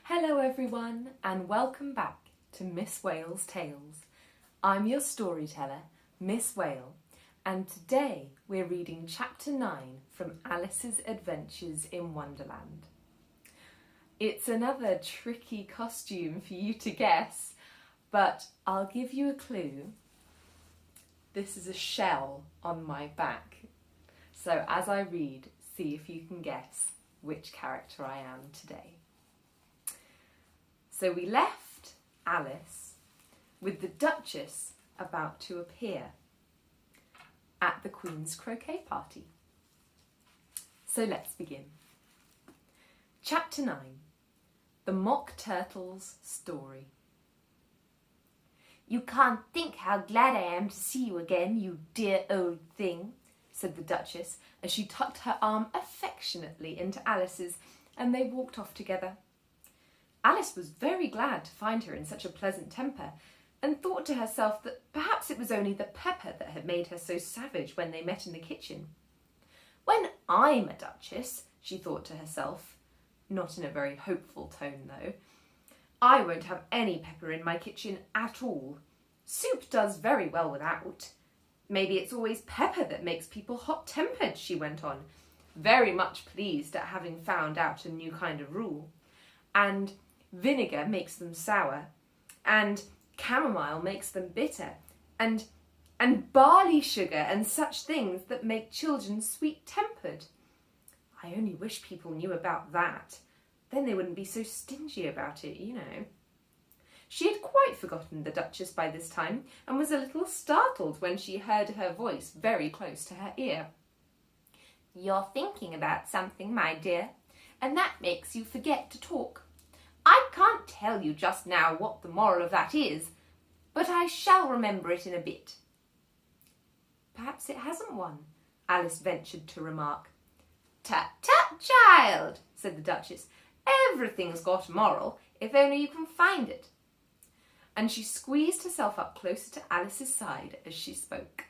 Hello everyone and welcome back to Miss Whale's Tales. I'm your storyteller, Miss Whale, and today we're reading Chapter 9 from Alice's Adventures in Wonderland. It's another tricky costume for you to guess, but I'll give you a clue. This is a shell on my back. So as I read, see if you can guess which character I am today. So we left Alice with the Duchess about to appear at the Queen's croquet party. So let's begin. Chapter 9, The Mock Turtle's Story. "You can't think how glad I am to see you again, you dear old thing," said the Duchess as she tucked her arm affectionately into Alice's and they walked off together. Alice was very glad to find her in such a pleasant temper and thought to herself that perhaps it was only the pepper that had made her so savage when they met in the kitchen. "When I'm a Duchess," she thought to herself, not in a very hopeful tone though, "I won't have any pepper in my kitchen at all. Soup does very well without. Maybe it's always pepper that makes people hot-tempered," she went on, very much pleased at having found out a new kind of rule. "And vinegar makes them sour, and chamomile makes them bitter, and barley sugar and such things that make children sweet-tempered. I only wish people knew about that. Then they wouldn't be so stingy about it, you know." She had quite forgotten the Duchess by this time and was a little startled when she heard her voice very close to her ear. "You're thinking about something, my dear, and that makes you forget to talk. I can't tell you just now what the moral of that is, but I shall remember it in a bit." "Perhaps it hasn't one," Alice ventured to remark. "Tut, tut, child," said the Duchess. "Everything's got a moral, if only you can find it." And she squeezed herself up closer to Alice's side as she spoke.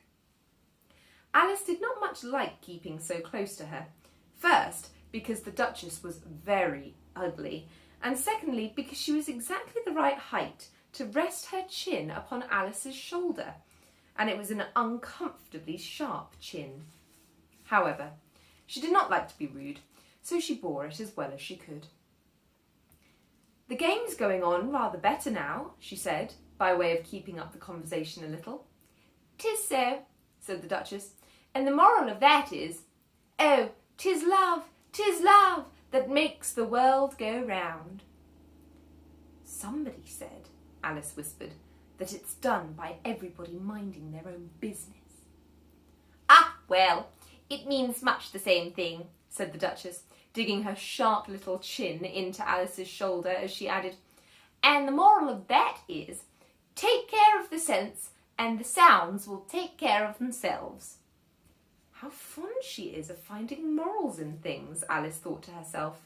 Alice did not much like keeping so close to her. First, because the Duchess was very ugly, and secondly, because she was exactly the right height to rest her chin upon Alice's shoulder, and it was an uncomfortably sharp chin. However, she did not like to be rude, so she bore it as well as she could. "The game's going on rather better now," she said, by way of keeping up the conversation a little. "'Tis so," said the Duchess, "and the moral of that is, oh, 'tis love, that makes the world go round." "Somebody said," Alice whispered, "that it's done by everybody minding their own business." "Ah, well, it means much the same thing," said the Duchess, digging her sharp little chin into Alice's shoulder as she added, "and the moral of that is, take care of the sense and the sounds will take care of themselves." How fond she is of finding morals in things, Alice thought to herself.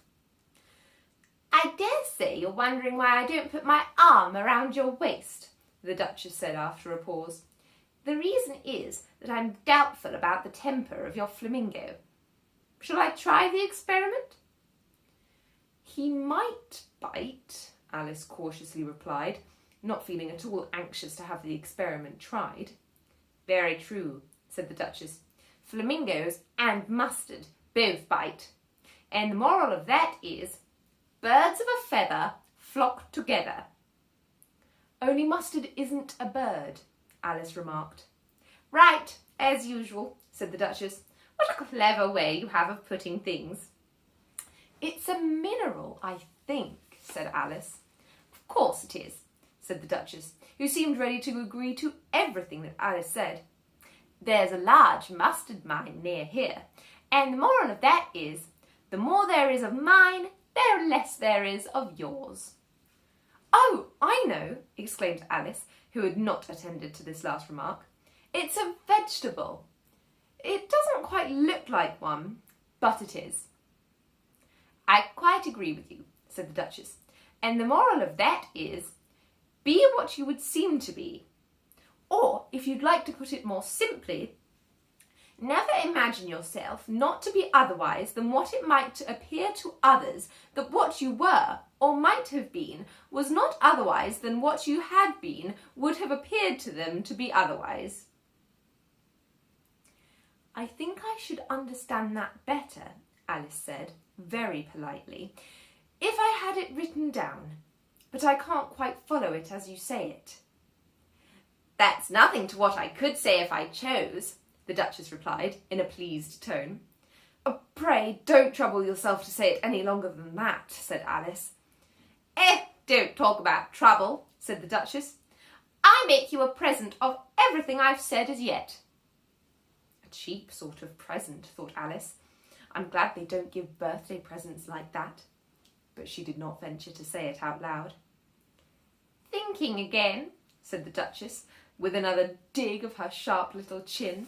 "I dare say you're wondering why I don't put my arm around your waist," the Duchess said after a pause. "The reason is that I'm doubtful about the temper of your flamingo. Shall I try the experiment?" "He might bite," Alice cautiously replied, not feeling at all anxious to have the experiment tried. "Very true," said the Duchess. "Flamingos and mustard both bite. And the moral of that is, birds of a feather flock together." "Only mustard isn't a bird," Alice remarked. "Right, as usual," said the Duchess. "What a clever way you have of putting things." "It's a mineral, I think," said Alice. "Of course it is," said the Duchess, who seemed ready to agree to everything that Alice said. "There's a large mustard mine near here, and the moral of that is, the more there is of mine, the less there is of yours." "Oh, I know," exclaimed Alice, who had not attended to this last remark. "It's a vegetable. It doesn't quite look like one, but it is." "I quite agree with you," said the Duchess, "and the moral of that is, be what you would seem to be. Or, if you'd like to put it more simply, Never imagine yourself not to be otherwise than what it might appear to others that what you were or might have been was not otherwise than what you had been would have appeared to them to be otherwise. I think I should understand that better, Alice said, very politely, if I had it written down, but I can't quite follow it as you say it. That's nothing to what I could say if I chose, the Duchess replied in a pleased tone. Oh, pray don't trouble yourself to say it any longer than that, said Alice. Don't talk about trouble, said the Duchess. I make you a present of everything I've said as yet. A cheap sort of present, thought Alice. I'm glad they don't give birthday presents like that. But she did not venture to say it out loud. Thinking again, said the Duchess, with another dig of her sharp little chin.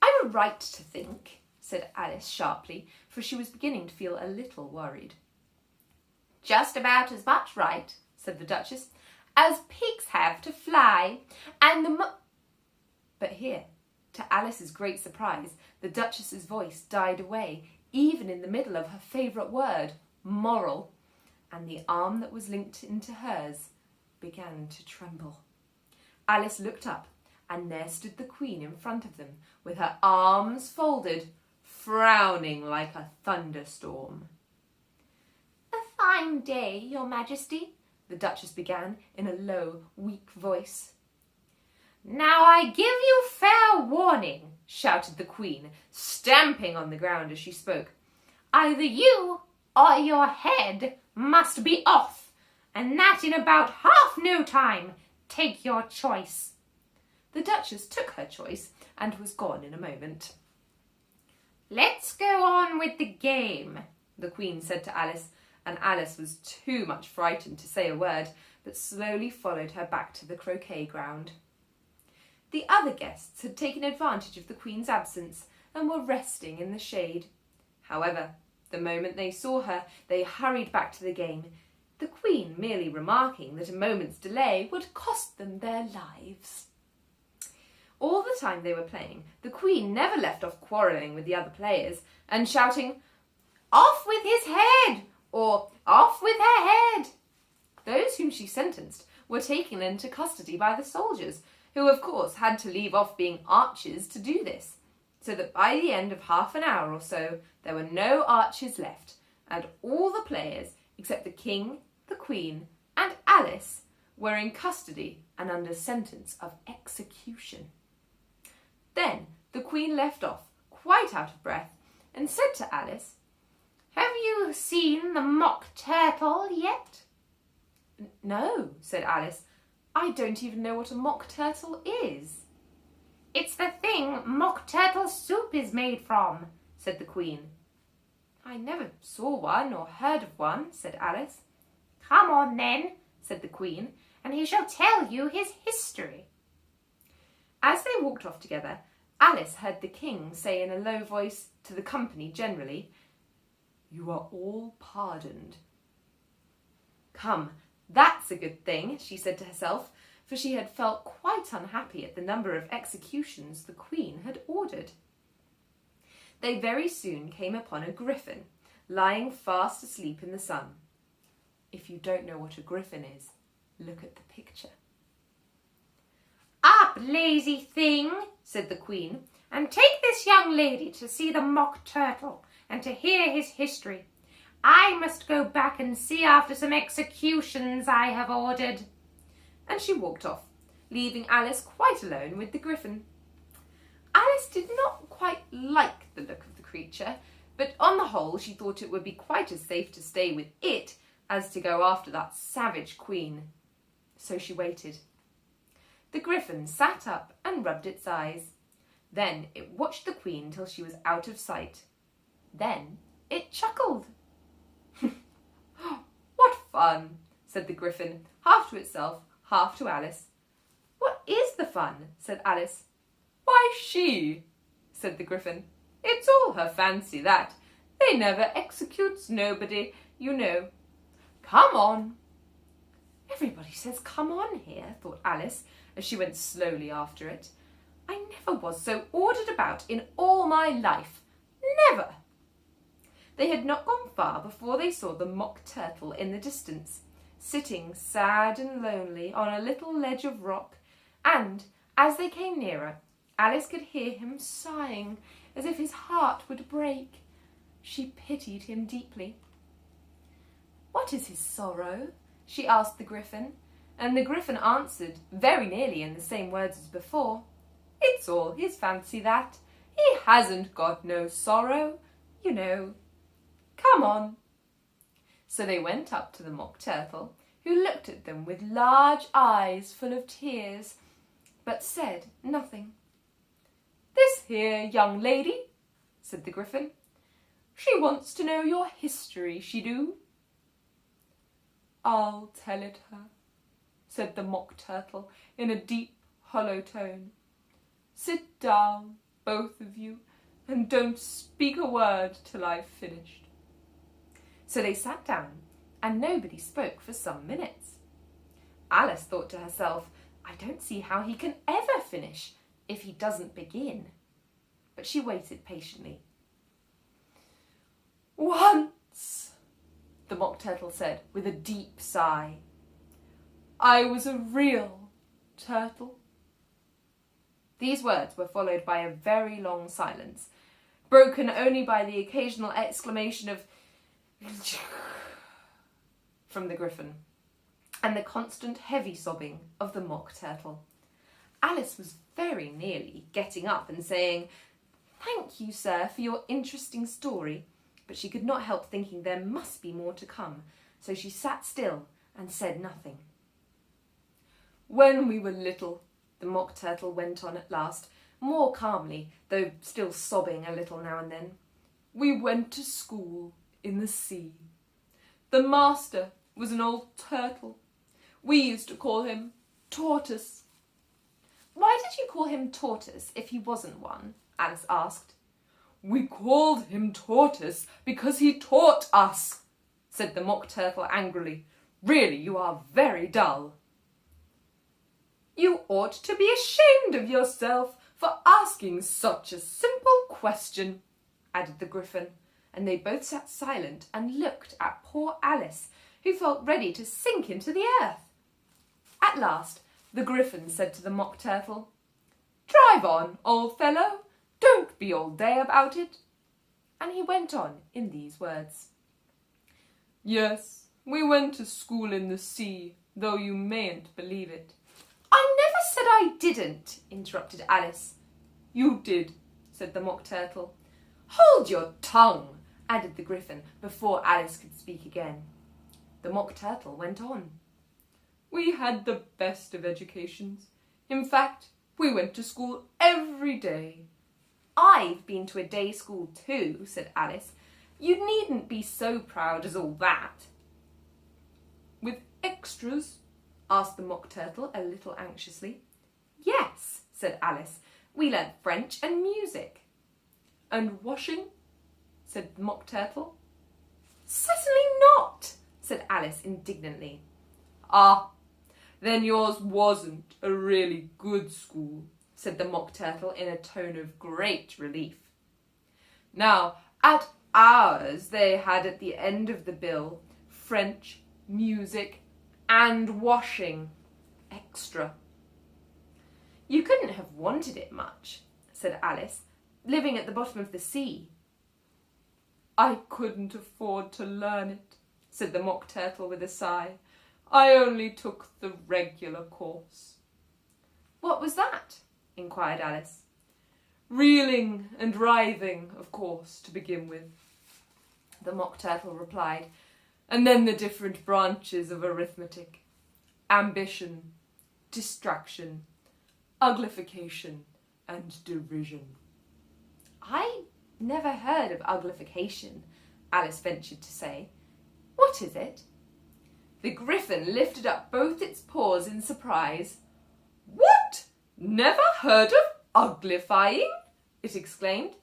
I'm a right to think, said Alice sharply, for she was beginning to feel a little worried. Just about as much right, said the Duchess, as pigs have to fly, and But here, to Alice's great surprise, the Duchess's voice died away, even in the middle of her favourite word, moral, and the arm that was linked into hers began to tremble. Alice looked up, and there stood the Queen in front of them, with her arms folded, frowning like a thunderstorm. A fine day, Your Majesty, the Duchess began in a low, weak voice. Now I give you fair warning, shouted the Queen, stamping on the ground as she spoke. Either you or your head must be off, and that in about half no time. Take your choice. The Duchess took her choice and was gone in a moment. Let's go on with the game, the Queen said to Alice, and Alice was too much frightened to say a word, but slowly followed her back to the croquet ground. The other guests had taken advantage of the Queen's absence and were resting in the shade. However, the moment they saw her, they hurried back to the game, the Queen merely remarking that a moment's delay would cost them their lives. All the time they were playing, the Queen never left off quarrelling with the other players and shouting, "Off with his head!" or "Off with her head!" Those whom she sentenced were taken into custody by the soldiers, who of course had to leave off being archers to do this, so that by the end of half an hour or so there were no archers left, and all the players, except the King, the Queen, and Alice, were in custody and under sentence of execution. Then the Queen left off, quite out of breath, and said to Alice, "Have you seen the mock turtle yet?" "No," said Alice. "I don't even know what a mock turtle is." "It's the thing mock turtle soup is made from," said the Queen. "I never saw one or heard of one," said Alice. "Come on then," said the Queen, "and he shall tell you his history." As they walked off together, Alice heard the King say in a low voice to the company generally, "You are all pardoned." "Come, that's a good thing," she said to herself, for she had felt quite unhappy at the number of executions the Queen had ordered. They very soon came upon a griffin, lying fast asleep in the sun. If you don't know what a griffin is, look at the picture. "Up, lazy thing," said the Queen, "and take this young lady to see the mock turtle and to hear his history. I must go back and see after some executions I have ordered." And she walked off, leaving Alice quite alone with the griffin. Alice did not quite like the look of the creature, but on the whole she thought it would be quite as safe to stay with it as to go after that savage Queen. So she waited. The griffin sat up and rubbed its eyes. Then it watched the Queen till she was out of sight. Then it chuckled. "What fun," said the griffin, half to itself, half to Alice. "What is the fun?" said Alice. "Why, she," said the griffin. "It's all her fancy, that. They never executes nobody, you know. Come on." "Everybody says come on here," thought Alice, as she went slowly after it. I never was so ordered about in all my life. Never! They had not gone far before they saw the Mock Turtle in the distance, sitting sad and lonely on a little ledge of rock, and, as they came nearer, Alice could hear him sighing as if his heart would break. She pitied him deeply. "What is his sorrow?" she asked the Gryphon, and the Gryphon answered, very nearly in the same words as before, "It's all his fancy, that. He hasn't got no sorrow, you know. Come on." So they went up to the Mock Turtle, who looked at them with large eyes full of tears, but said nothing. "This here young lady," said the Gryphon, "she wants to know your history, she do." "I'll tell it her," said the Mock Turtle in a deep, hollow tone. "Sit down, both of you, and don't speak a word till I've finished." So they sat down, and nobody spoke for some minutes. Alice thought to herself, "I don't see how he can ever finish if he doesn't begin." But she waited patiently. "Once," the Mock Turtle said with a deep sigh, "I was a real turtle." These words were followed by a very long silence, broken only by the occasional exclamation of from the Gryphon, and the constant heavy sobbing of the Mock Turtle. Alice was very nearly getting up and saying, "Thank you, sir, for your interesting story," but she could not help thinking there must be more to come, so she sat still and said nothing. "When we were little," the Mock Turtle went on at last, more calmly, though still sobbing a little now and then, "we went to school in the sea. The master was an old turtle. We used to call him Tortoise." "Why did you call him Tortoise if he wasn't one?" Alice asked. "We called him Tortoise because he taught us," said the Mock Turtle angrily. "Really, you are very dull." "You ought to be ashamed of yourself for asking such a simple question," added the Gryphon, and they both sat silent and looked at poor Alice, who felt ready to sink into the earth. At last, the Gryphon said to the Mock Turtle, "Drive on, old fellow, don't be all day about it." And he went on in these words. "Yes, we went to school in the sea, though you mayn't believe it." "I never said I didn't," interrupted Alice. "You did," said the Mock Turtle. "Hold your tongue," added the Gryphon, before Alice could speak again. The Mock Turtle went on. "We had the best of educations. In fact, we went to school every day." "I've been to a day school too," said Alice. "You needn't be so proud as all that." "With extras?" asked the Mock Turtle a little anxiously. "Yes," said Alice. "We learnt French and music." "And washing?" said the Mock Turtle. "Certainly not," said Alice indignantly. "Ah, then yours wasn't a really good school," said the Mock Turtle in a tone of great relief. "Now, at ours they had at the end of the bill French, music, and washing. Extra." "You couldn't have wanted it much," said Alice, "living at the bottom of the sea." "I couldn't afford to learn it," said the Mock Turtle with a sigh. "I only took the regular course." "What was that?" inquired Alice. "Reeling and writhing, of course, to begin with," the Mock Turtle replied, "and then the different branches of arithmetic. Ambition, distraction, uglification, and derision." "I never heard of uglification," Alice ventured to say. "What is it?" The Gryphon lifted up both its paws in surprise. "What? Never heard of uglifying?" it exclaimed.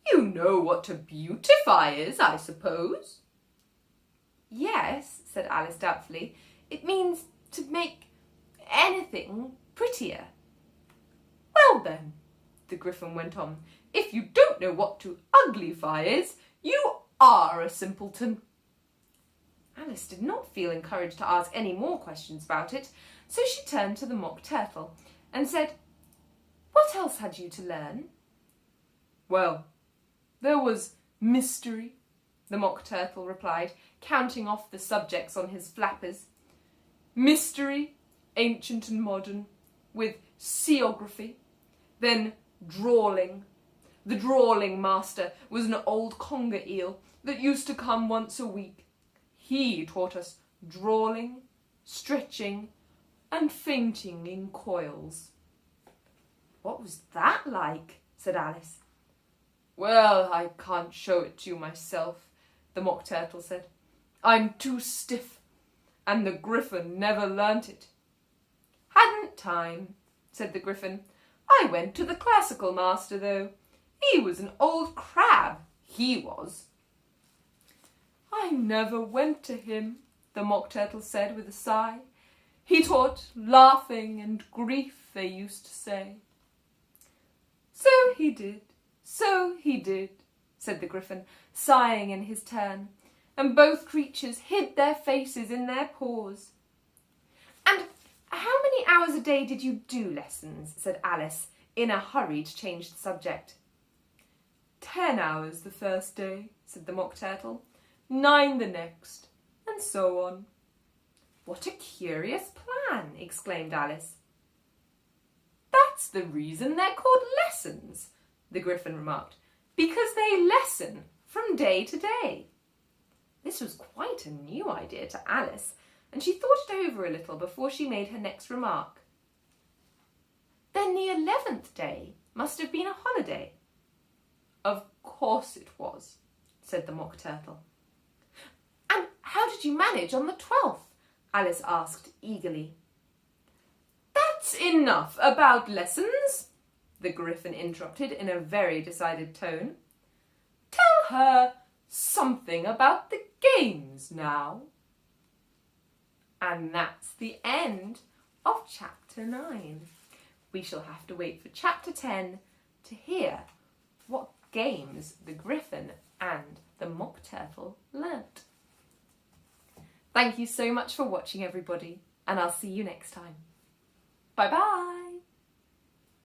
"You know what to beautify is, I suppose?" "Yes," said Alice doubtfully. "It means to make anything prettier." "Well, then, the Gryphon went on, if you don't know what to uglify is, you are a simpleton. Alice did not feel encouraged to ask any more questions about it, so she turned to the Mock Turtle and said, what else had you to learn? Well, there was mystery, the Mock Turtle replied, counting off the subjects on his flappers. Mystery, ancient and modern, with seography, then drawling. The drawling master was an old conger eel that used to come once a week. He taught us drawling, stretching, and fainting in coils. What was that like? Said Alice. Well, I can't show it to you myself, the Mock Turtle said. I'm too stiff, and the Gryphon never learnt it. Hadn't time, said the Gryphon. I went to the classical master, though. He was an old crab, he was. I never went to him, the Mock Turtle said with a sigh. He taught laughing and grief, they used to say. So he did, said the Gryphon, sighing in his turn, and both creatures hid their faces in their paws. And how many hours a day did you do lessons? Said Alice, in a hurry to change the subject. 10 hours the first day, said the Mock Turtle, 9 the next, and so on. What a curious plan, exclaimed Alice. That's the reason they're called lessons, the Gryphon remarked, because they lesson from day to day. This was quite a new idea to Alice, and she thought it over a little before she made her next remark. Then the 11th day must have been a holiday. Of course it was, said the Mock Turtle. And how did you manage on the 12th? Alice asked eagerly. That's enough about lessons, the Gryphon interrupted in a very decided tone. Tell her something about the games now. And that's the end of chapter 9. We shall have to wait for chapter 10 to hear what games the Gryphon and the Mock Turtle learnt. Thank you so much for watching, everybody, and I'll see you next time. Bye-bye!